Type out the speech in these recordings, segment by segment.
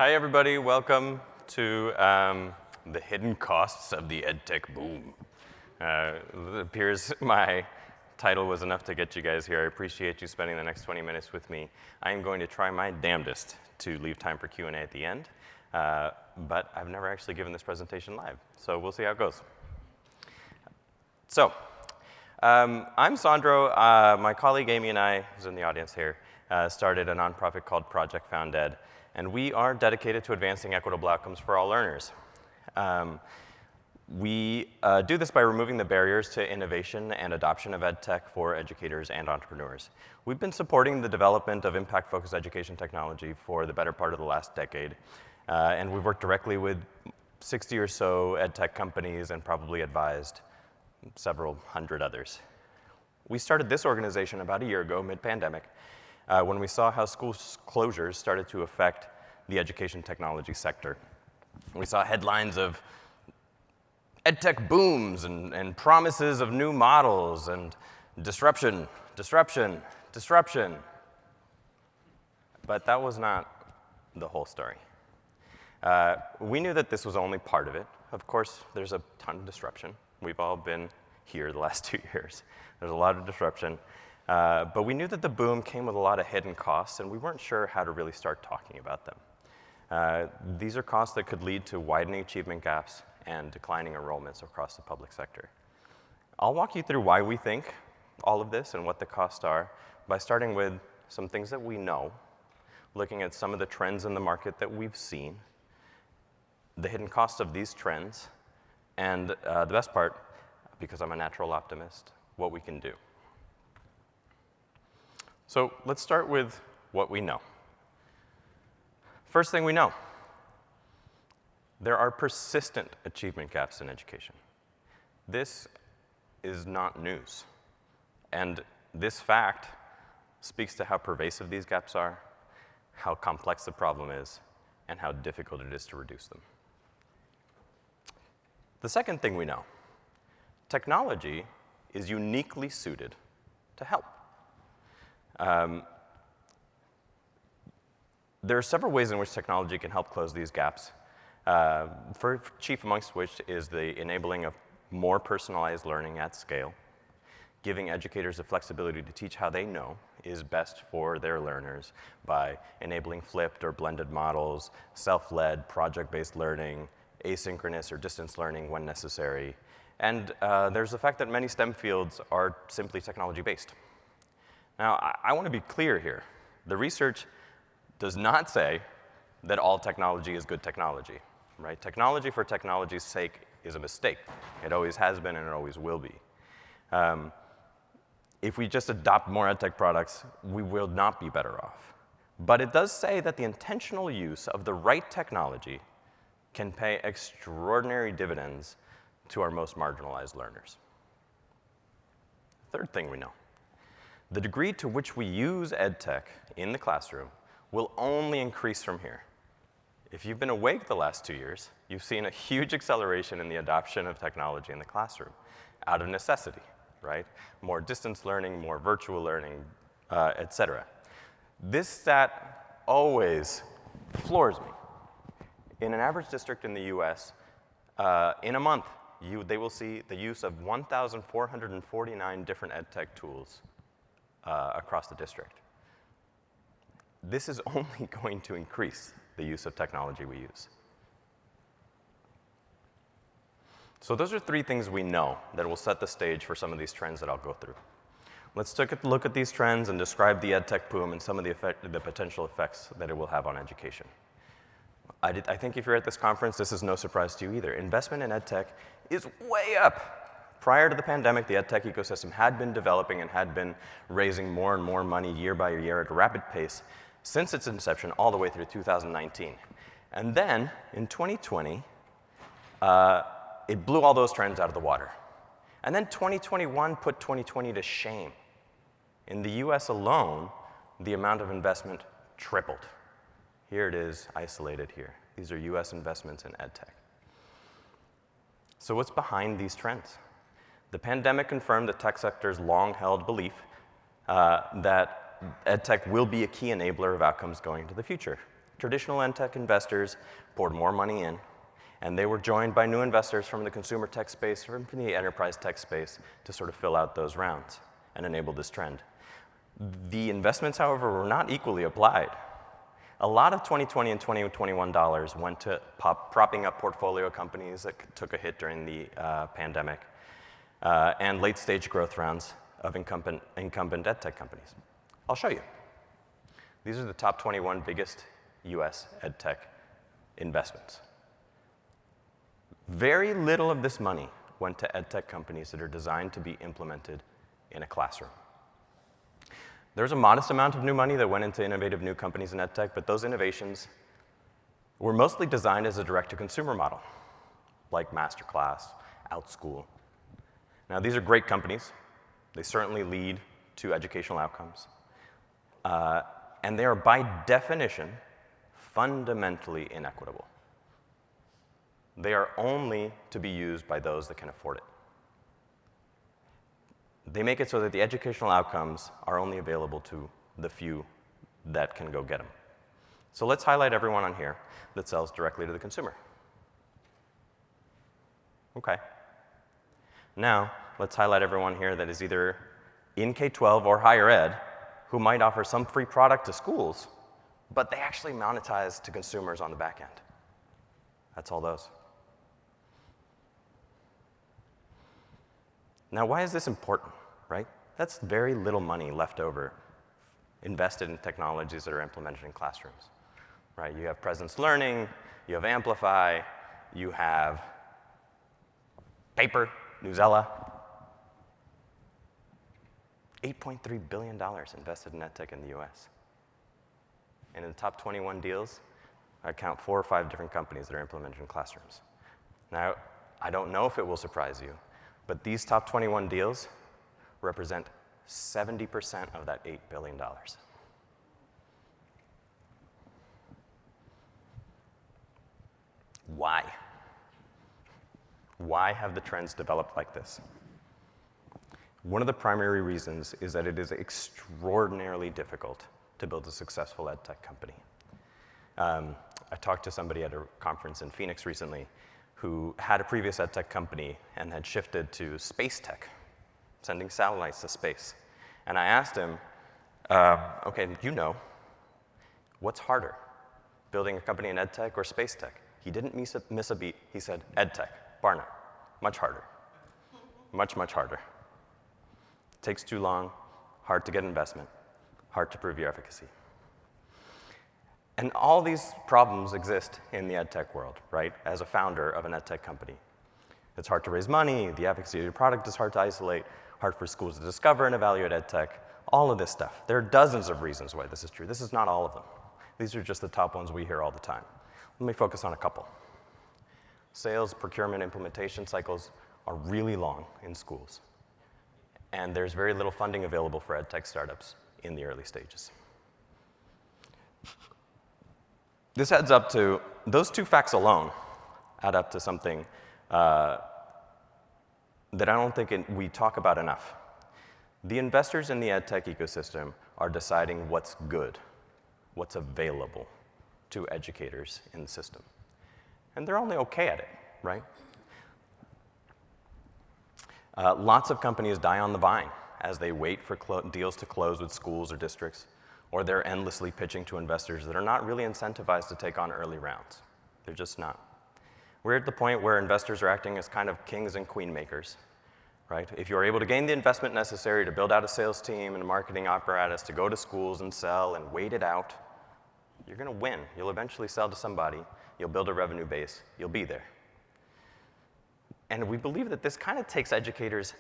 Hi, everybody. Welcome to the hidden costs of the EdTech boom. It appears my title was enough to get you guys here. I appreciate you spending the next 20 minutes with me. I am going to try my damnedest to leave time for Q&A at the end, but I've never actually given this presentation live, so we'll see how it goes. So, I'm Sandro. My colleague Amy and I, who's in the audience here, started a nonprofit called Project Found Ed, and we are dedicated to advancing equitable outcomes for all learners. We do this by removing the barriers to innovation and adoption of EdTech for educators and entrepreneurs. We've been supporting the development of impact-focused education technology for the better part of the last decade, and we've worked directly with 60 or so EdTech companies and probably advised several hundred others. We started this organization about a year ago, mid-pandemic, when we saw how school closures started to affect the education technology sector. We saw headlines of EdTech booms and promises of new models and disruption. But that was not the whole story. We knew that this was only part of it. Of course, there's a ton of disruption. We've all been here the last 2 years. There's a lot of disruption. But we knew that the boom came with a lot of hidden costs, and we weren't sure how to really start talking about them. These are costs that could lead to widening achievement gaps and declining enrollments across the public sector. I'll walk you through why we think all of this and what the costs are by starting with some things that we know, looking at some of the trends in the market that we've seen, the hidden costs of these trends, and the best part, because I'm a natural optimist, what we can do. So let's start with what we know. First thing we know, there are persistent achievement gaps in education. This is not news. And this fact speaks to how pervasive these gaps are, how complex the problem is, and how difficult it is to reduce them. The second thing we know, technology is uniquely suited to help. There are several ways in which technology can help close these gaps, chief amongst which is the enabling of more personalized learning at scale, giving educators the flexibility to teach how they know is best for their learners by enabling flipped or blended models, self-led, project-based learning, asynchronous or distance learning when necessary. And there's the fact that many STEM fields are simply technology-based. Now, I want to be clear here. The research does not say that all technology is good technology, right? Technology for technology's sake is a mistake. It always has been and it always will be. If we just adopt more EdTech products, we will not be better off. But it does say that the intentional use of the right technology can pay extraordinary dividends to our most marginalized learners. Third thing we know. The degree to which we use EdTech in the classroom will only increase from here. If you've been awake the last 2 years, you've seen a huge acceleration in the adoption of technology in the classroom, out of necessity, right? More distance learning, more virtual learning, et cetera. This stat always floors me. In an average district in the US, in a month, they will see the use of 1,449 different EdTech tools across the district. This is only going to increase the use of technology we use. So those are three things we know that will set the stage for some of these trends that I'll go through. Let's take a look at these trends and describe the EdTech boom and some of the potential effects that it will have on education. I think if you're at this conference, this is no surprise to you either. Investment in EdTech is way up. Prior to the pandemic, the EdTech ecosystem had been developing and had been raising more and more money year by year at a rapid pace since its inception all the way through 2019. And then, in 2020, it blew all those trends out of the water. And then 2021 put 2020 to shame. In the US alone, the amount of investment tripled. Here it is, isolated here. These are US investments in EdTech. So what's behind these trends? The pandemic confirmed the tech sector's long-held belief that EdTech will be a key enabler of outcomes going into the future. traditional EdTech investors poured more money in, and they were joined by new investors from the consumer tech space, from the enterprise tech space, to sort of fill out those rounds and enable this trend. The investments, however, were not equally applied. A lot of 2020 and 2021 dollars went to propping up portfolio companies that took a hit during the pandemic, and late-stage growth rounds of incumbent EdTech companies. I'll show you. These are the top 21 biggest US EdTech investments. Very little of this money went to EdTech companies that are designed to be implemented in a classroom. There's a modest amount of new money that went into innovative new companies in EdTech, but those innovations were mostly designed as a direct-to-consumer model, like Masterclass, OutSchool. Now, these are great companies. They certainly lead to educational outcomes. And they are, by definition, fundamentally inequitable. They are only to be used by those that can afford it. They make it so that the educational outcomes are only available to the few that can go get them. So let's highlight everyone on here that sells directly to the consumer. OK. Now, let's highlight everyone here that is either in K-12 or higher ed who might offer some free product to schools, but they actually monetize to consumers on the back end. That's all those. Now, why is this important, right? That's very little money left over invested in technologies that are implemented in classrooms, right? You have presence learning, you have Amplify, you have Paper, Newsella. $8.3 billion invested in EdTech in the US. And in the top 21 deals, I count 4 or 5 different companies that are implemented in classrooms. Now, I don't know if it will surprise you, but these top 21 deals represent 70% of that $8 billion. Why? Why have the trends developed like this? One of the primary reasons is that it is extraordinarily difficult to build a successful EdTech company. I talked to somebody at a conference in Phoenix recently who had a previous EdTech company and had shifted to space tech, sending satellites to space. And I asked him, OK, you know, what's harder, building a company in EdTech or space tech? He didn't miss a beat. He said, EdTech, bar none, much harder, much, much harder. Takes too long, hard to get investment, hard to prove your efficacy. And all these problems exist in the EdTech world, right? As a founder of an EdTech company. It's hard to raise money, the efficacy of your product is hard to isolate, hard for schools to discover and evaluate EdTech, all of this stuff. There are dozens of reasons why this is true. This is not all of them. These are just the top ones we hear all the time. Let me focus on a couple. Sales, procurement, implementation cycles are really long in schools. And there's very little funding available for EdTech startups in the early stages. This adds up to, those two facts alone add up to something that I don't think we talk about enough. The investors in the EdTech ecosystem are deciding what's good, what's available to educators in the system. And they're only OK at it, right? Lots of companies die on the vine as they wait for deals to close with schools or districts, or they're endlessly pitching to investors that are not really incentivized to take on early rounds. They're just not. We're at the point where investors are acting as kind of kings and queen makers, right? If you're able to gain the investment necessary to build out a sales team and a marketing apparatus to go to schools and sell and wait it out, you're going to win. You'll eventually sell to somebody. You'll build a revenue base. You'll be there. And we believe that this kind of takes educators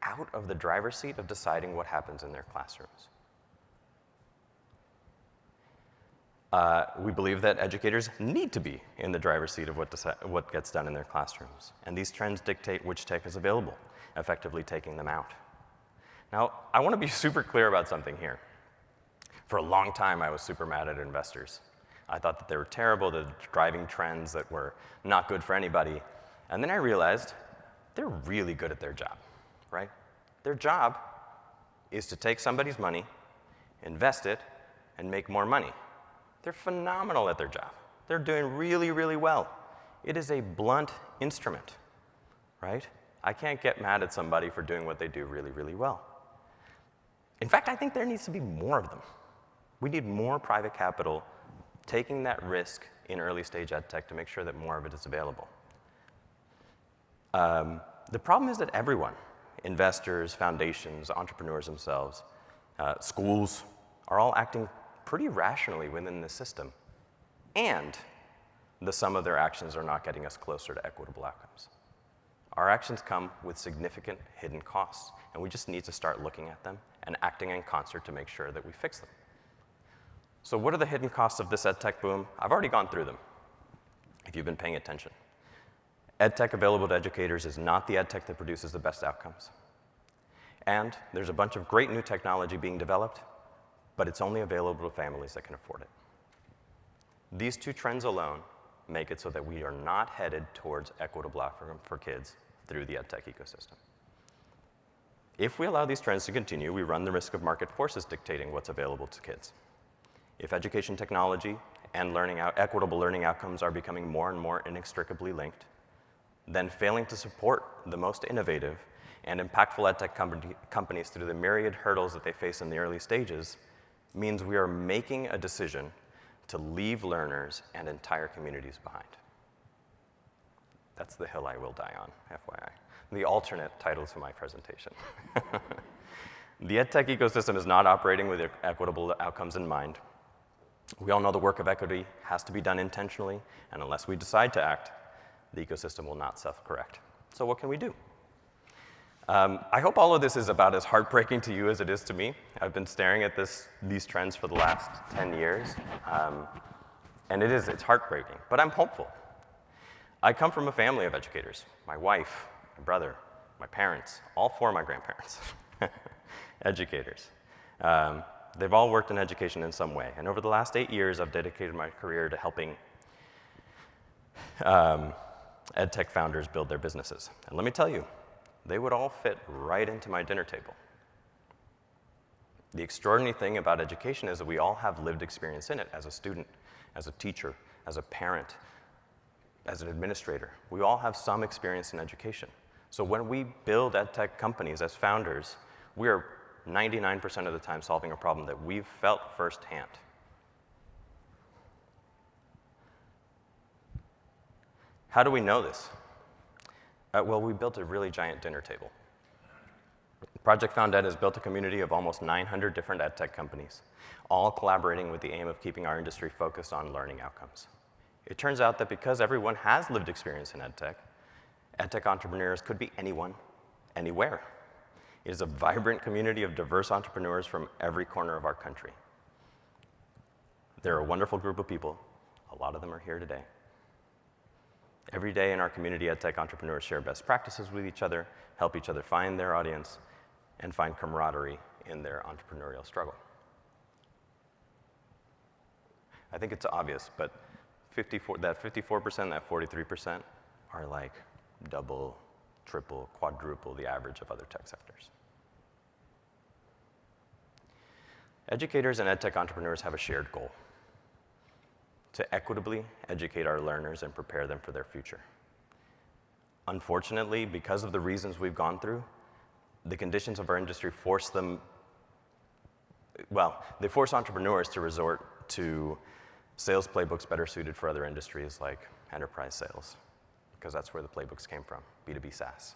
out of the driver's seat of deciding what happens in their classrooms. We believe that educators need to be in the driver's seat of what gets done in their classrooms. And these trends dictate which tech is available, effectively taking them out. Now, I want to be super clear about something here. For a long time, I was super mad at investors. I thought that they were terrible, they're driving trends that were not good for anybody. And then I realized they're really good at their job, right? Their job is to take somebody's money, invest it, and make more money. They're phenomenal at their job. They're doing really, really well. It is a blunt instrument, right? I can't get mad at somebody for doing what they do really, really well. In fact, I think there needs to be more of them. We need more private capital taking that risk in early stage EdTech to make sure that more of it is available. The problem is that everyone, investors, foundations, entrepreneurs themselves, schools, are all acting pretty rationally within the system. And the sum of their actions are not getting us closer to equitable outcomes. Our actions come with significant hidden costs, and we just need to start looking at them and acting in concert to make sure that we fix them. So what are the hidden costs of this EdTech boom? I've already gone through them, if you've been paying attention. EdTech available to educators is not the EdTech that produces the best outcomes. And there's a bunch of great new technology being developed, but it's only available to families that can afford it. These two trends alone make it so that we are not headed towards equitable outcomes for kids through the EdTech ecosystem. If we allow these trends to continue, we run the risk of market forces dictating what's available to kids. If education technology and equitable learning outcomes are becoming more and more inextricably linked, then failing to support the most innovative and impactful EdTech companies through the myriad hurdles that they face in the early stages means we are making a decision to leave learners and entire communities behind. That's the hill I will die on, FYI. The alternate title to my presentation. The EdTech ecosystem is not operating with equitable outcomes in mind. We all know the work of equity has to be done intentionally, and unless we decide to act, the ecosystem will not self-correct. So what can we do? I hope all of this is about as heartbreaking to you as it is to me. I've been staring at these trends for the last 10 years, and it's heartbreaking, but I'm hopeful. I come from a family of educators. My wife, my brother, my parents, all four of my grandparents, educators. They've all worked in education in some way, and over the last 8 years, I've dedicated my career to helping EdTech founders build their businesses. And let me tell you, they would all fit right into my dinner table. The extraordinary thing about education is that we all have lived experience in it as a student, as a teacher, as a parent, as an administrator. We all have some experience in education. So when we build EdTech companies as founders, we are 99% of the time solving a problem that we've felt firsthand. How do we know this? Well, we built a really giant dinner table. Project Found Ed has built a community of almost 900 different EdTech companies, all collaborating with the aim of keeping our industry focused on learning outcomes. It turns out that because everyone has lived experience in EdTech entrepreneurs could be anyone, anywhere. It is a vibrant community of diverse entrepreneurs from every corner of our country. They're a wonderful group of people. A lot of them are here today. Every day in our community, EdTech entrepreneurs share best practices with each other, help each other find their audience, and find camaraderie in their entrepreneurial struggle. I think it's obvious, but that 54%, that 43% are like double, triple, quadruple the average of other tech sectors. Educators and EdTech entrepreneurs have a shared goal: to equitably educate our learners and prepare them for their future. Unfortunately, because of the reasons we've gone through, the conditions of our industry force entrepreneurs to resort to sales playbooks better suited for other industries like enterprise sales, because that's where the playbooks came from, B2B SaaS.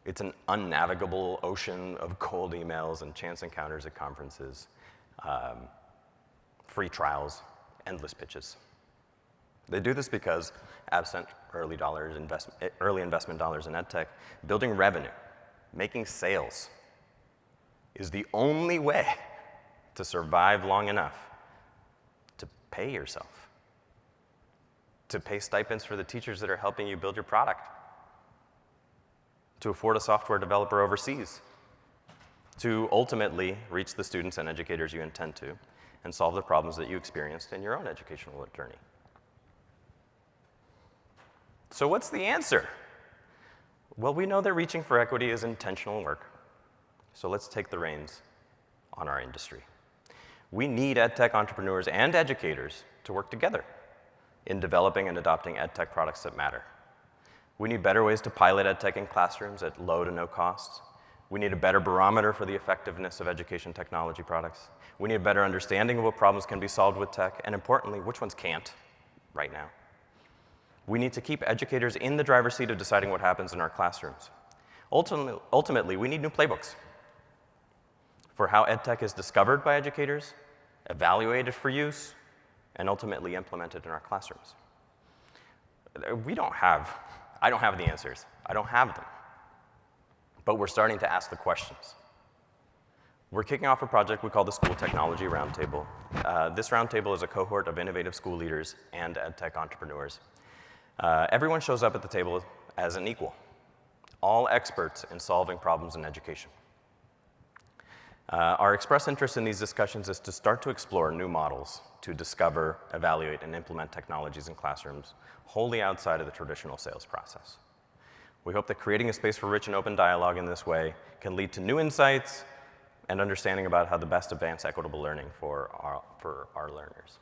It's an unnavigable ocean of cold emails and chance encounters at conferences, free trials, endless pitches. They do this because, absent early investment dollars in EdTech, building revenue, making sales is the only way to survive long enough to pay yourself, to pay stipends for the teachers that are helping you build your product, to afford a software developer overseas, to ultimately reach the students and educators you intend to, and solve the problems that you experienced in your own educational journey. So what's the answer? Well, we know that reaching for equity is intentional work. So let's take the reins on our industry. We need EdTech entrepreneurs and educators to work together in developing and adopting EdTech products that matter. We need better ways to pilot EdTech in classrooms at low to no cost. We need a better barometer for the effectiveness of education technology products. We need a better understanding of what problems can be solved with tech, and importantly, which ones can't right now. We need to keep educators in the driver's seat of deciding what happens in our classrooms. Ultimately, we need new playbooks for how EdTech is discovered by educators, evaluated for use, and ultimately implemented in our classrooms. I don't have the answers. I don't have them. But we're starting to ask the questions. We're kicking off a project we call the School Technology Roundtable. This roundtable is a cohort of innovative school leaders and EdTech entrepreneurs. Everyone shows up at the table as an equal, all experts in solving problems in education. Our express interest in these discussions is to start to explore new models to discover, evaluate, and implement technologies in classrooms wholly outside of the traditional sales process. We hope that creating a space for rich and open dialogue in this way can lead to new insights and understanding about how to best advance equitable learning for our learners.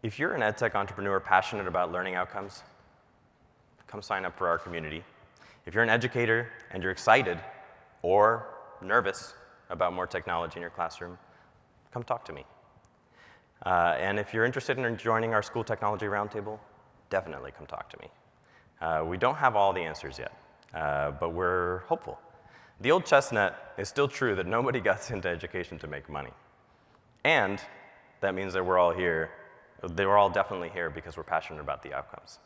If you're an EdTech entrepreneur passionate about learning outcomes, come sign up for our community. If you're an educator and you're excited or nervous about more technology in your classroom, come talk to me. And if you're interested in joining our School Technology Roundtable, definitely come talk to me. We don't have all the answers yet, but we're hopeful. The old chestnut is still true that nobody gets into education to make money. And that means that we're all here. They were all definitely here because we're passionate about the outcomes.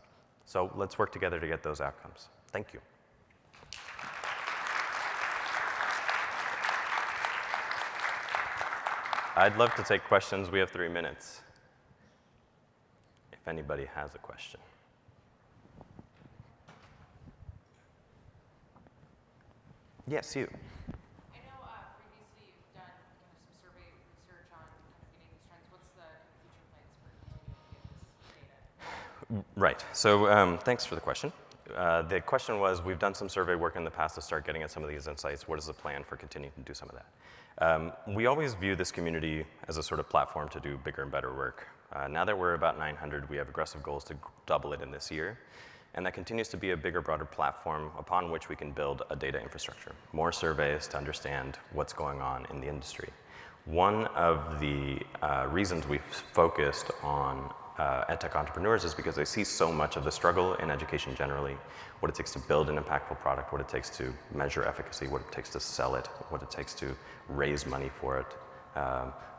So let's work together to get those outcomes. Thank you. I'd love to take questions. We have 3 minutes. If anybody has a question. Yes, you. I know previously you've done some survey research on getting these trends. What's the future plans for continuing to get this data? Right. So thanks for the question. The question was, we've done some survey work in the past to start getting at some of these insights. What is the plan for continuing to do some of that? We always view this community as a sort of platform to do bigger and better work. Now that we're about 900, we have aggressive goals to double it in this year. And that continues to be a bigger, broader platform upon which we can build a data infrastructure, more surveys to understand what's going on in the industry. One of the reasons we've focused on EdTech entrepreneurs is because they see so much of the struggle in education generally, what it takes to build an impactful product, what it takes to measure efficacy, what it takes to sell it, what it takes to raise money for it,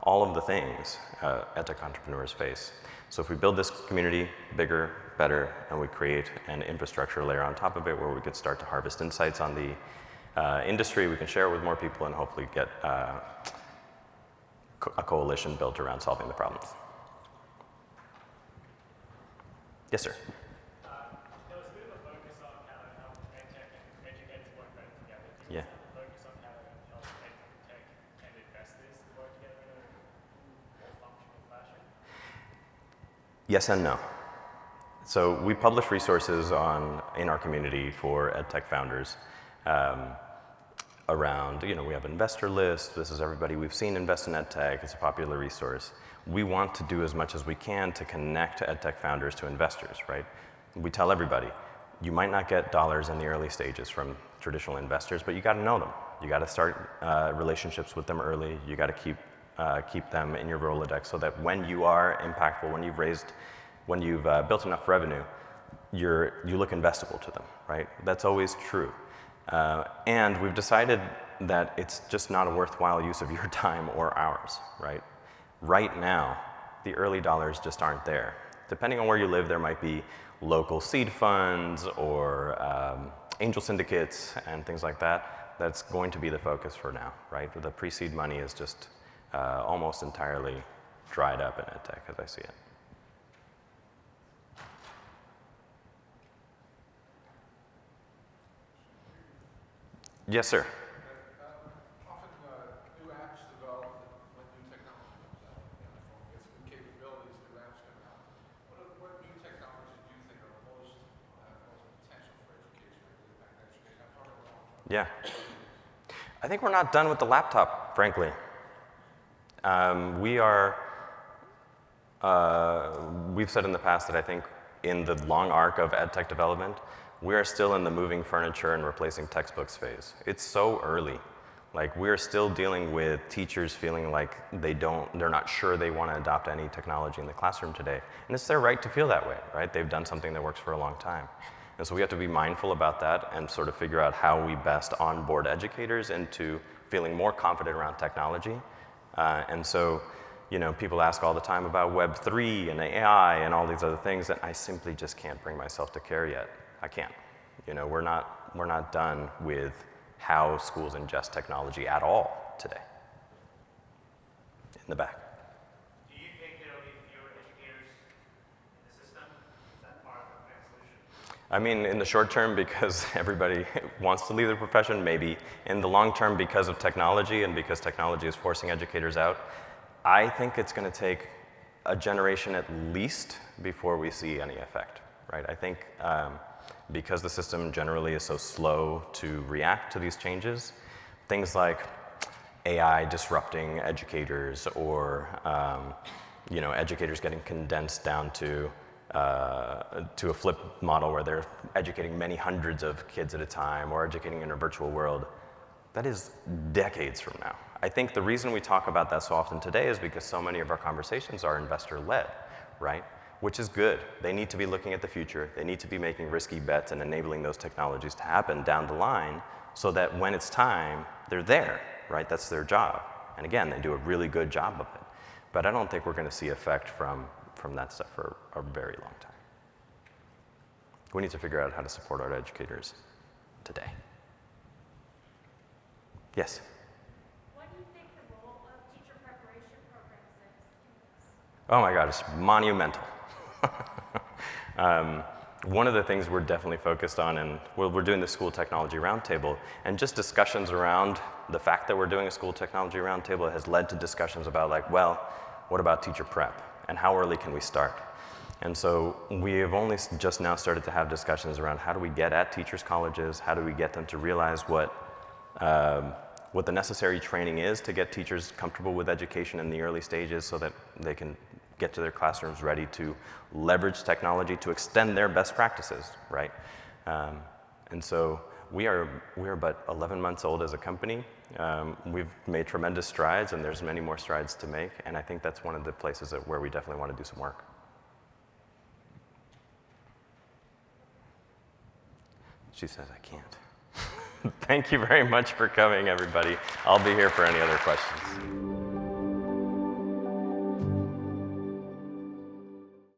all of the things EdTech entrepreneurs face. So if we build this community bigger, better, and we create an infrastructure layer on top of it where we could start to harvest insights on the industry, we can share it with more people and hopefully get a coalition built around solving the problems. Yes, sir. There was a bit of a focus on how EdTech and educators work better together. Do you Yeah. have a focus on how EdTech and investors work together in a more functional fashion? Yes and no. So we publish resources in our community for EdTech founders around, we have an investor list. This is everybody we've seen invest in EdTech. It's a popular resource. We want to do as much as we can to connect EdTech founders to investors, right? We tell everybody, you might not get dollars in the early stages from traditional investors, but you got to know them. You got to start relationships with them early. You got to keep them in your Rolodex so that when you are impactful, when you've built enough revenue, you look investable to them, right? That's always true. And we've decided that it's just not a worthwhile use of your time or ours, right? Right now, the early dollars just aren't there. Depending on where you live, there might be local seed funds or angel syndicates and things like that. That's going to be the focus for now, right? The pre-seed money is just almost entirely dried up in EdTech as I see it. Yes, sir. Often new apps develop when new technology comes out. Gets new capabilities, new apps come out. What new technologies do you think are most potential for education or impact education? I'm talking about long term. Yeah. I think we're not done with the laptop, frankly. We've said in the past that I think in the long arc of EdTech development, we are still in the moving furniture and replacing textbooks phase. It's so early. Like, we're still dealing with teachers feeling like they're not sure they want to adopt any technology in the classroom today. And it's their right to feel that way, right? They've done something that works for a long time. And so we have to be mindful about that and sort of figure out how we best onboard educators into feeling more confident around technology. And so, you know, people ask all the time about Web3 and AI and all these other things that I simply just can't bring myself to care yet. I can't. You know, we're not done with how schools ingest technology at all today. In the back. Do you think there will be fewer educators in the system? Is that part of the plan solution? I mean, in the short term, because everybody wants to leave the profession, maybe. In the long term, because of technology and because technology is forcing educators out, I think it's going to take a generation at least before we see any effect, right? I think because the system generally is so slow to react to these changes, things like AI disrupting educators or you know, educators getting condensed down to a flip model where they're educating many hundreds of kids at a time or educating in a virtual world, that is decades from now. I think the reason we talk about that so often today is because so many of our conversations are investor-led, right? Which is good. They need to be looking at the future. They need to be making risky bets and enabling those technologies to happen down the line so that when it's time, they're there, right? That's their job. And again, they do a really good job of it. But I don't think we're going to see effect from that stuff for a very long time. We need to figure out how to support our educators today. Yes? What do you think the role of teacher preparation programs is in this? Oh my God, it's monumental. One of the things we're definitely focused on, and we're doing the School Technology Roundtable, and just discussions around the fact that we're doing a School Technology Roundtable has led to discussions about like, well, what about teacher prep? And how early can we start? And so we have only just now started to have discussions around how do we get at teachers' colleges, how do we get them to realize what the necessary training is to get teachers comfortable with education in the early stages so that they can get to their classrooms ready to leverage technology to extend their best practices, right? And so we are but 11 months old as a company. We've made tremendous strides, and there's many more strides to make, and I think that's one of the places where we definitely want to do some work. She says, I can't. Thank you very much for coming, everybody. I'll be here for any other questions.